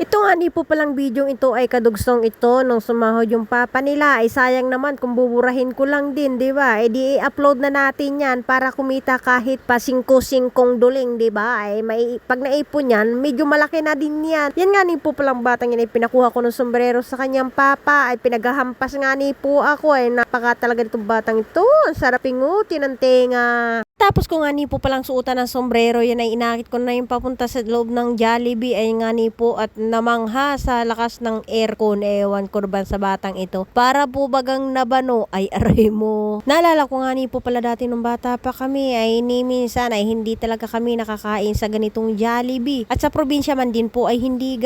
Ito nga ni po palang bidyong ito ay kadugstong ito nung sumahod yung papa nila. Ay sayang naman kung buburahin ko lang din, di ba? Ay di i-upload na natin yan para kumita kahit pa 5-5 duling, di ba? Ay pag naipon yan, medyo malaki na din yan. Yan nga ni po palang batang yan ay pinakuha ko ng sombrero sa kanyang papa. Ay pinaghahampas nga ni po ako. Ay napaka talaga itong batang ito. Ang sarap ingutin ng tenga. Tapos ko nga ni po palang suotan ng sombrero, yan ay inakit ko na yung papunta sa loob ng Jollibee ay nga ni po at namangha sa lakas ng aircon, ewan ko ba sa batang ito. Para po bagang nabano ay aray mo. Naalala ko nga ni po pala dati nung bata pa kami ay ni minsan ay hindi talaga kami nakakain sa ganitong Jollibee. At sa probinsya man din po ay hindi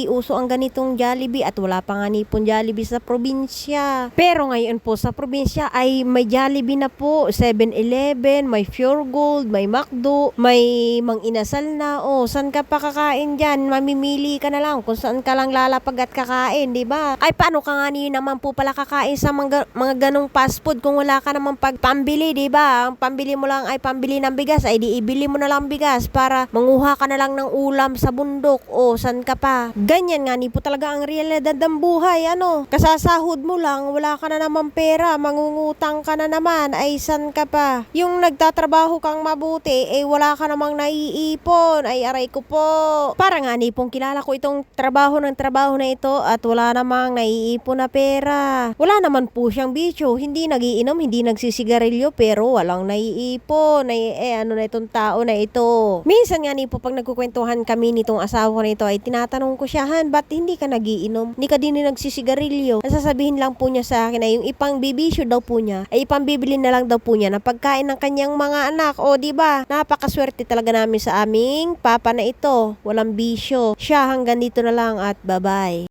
uso ang ganitong Jollibee at wala pa nga ni po Jollibee sa probinsya. Pero ngayon po sa probinsya ay may Jollibee na po, 7-Eleven, may Pure Gold, may McDo, may Mang Inasal na. O, saan ka pa kakain dyan? Mamimili ka na lang kung saan ka lang lalapag at kakain, di ba? Ay, paano ka nga naman po pala kakain sa mga ganong fast food kung wala ka namang pagpambili, di ba? Ang pambili mo lang ay pambili ng bigas, ay di ibili mo na lang bigas para manguha ka na lang ng ulam sa bundok. O, saan ka pa? Ganyan nga ni po talaga ang realidad ng buhay, ano? Kasasahod mo lang, wala ka na naman pera, mangungutang ka na naman, ay saan ka pa? Yung nagtatrabaho kang mabuti, eh wala ka namang naiipon. Ay aray ko po. Para nga ni pong kilala ko itong trabaho na ito at wala namang naiipon na pera. Wala naman po siyang bisyo. Hindi nagiinom, hindi nagsisigarilyo, pero walang naiipon. Ano na itong tao na ito. Minsan nga ni po pag nagkukwentuhan kami nitong asawa ko na ito ay tinatanong ko siya, Han, ba't hindi ka nagiinom? Hindi ka din nagsisigarilyo. Nasasabihin lang po niya sa akin ay yung ipang bibisyo daw po niya ay ipambibili na lang daw po niya na pagkain ng kanyang mga anak. O di ba? Napakaswerte talaga namin sa aming papa na ito. Walang bisyo. Siya hanggang dito na lang at bye-bye.